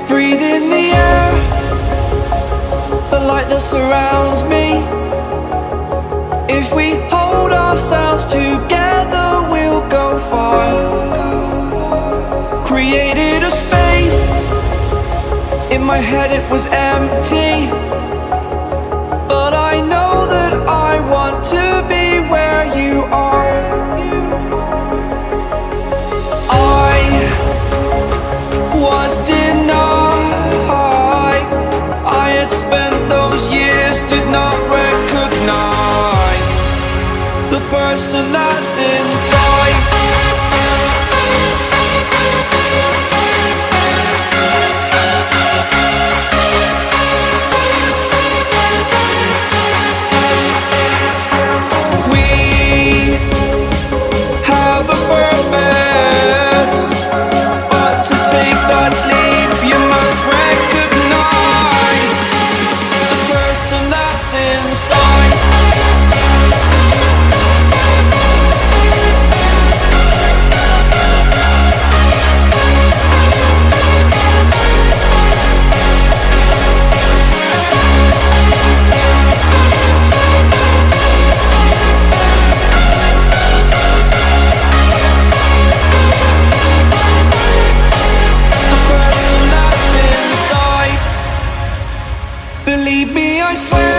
Breathe in the air, the light that surrounds me. If we hold ourselves together, we'll go far. Created a space, in my head it was empty, but I know that I want to be where you are. I was denied, I had spent those years, did not recognize the person that's inside. We have a purpose, but to take that leap you must recognize the person that's inside. The person that's inside. Believe me, I swear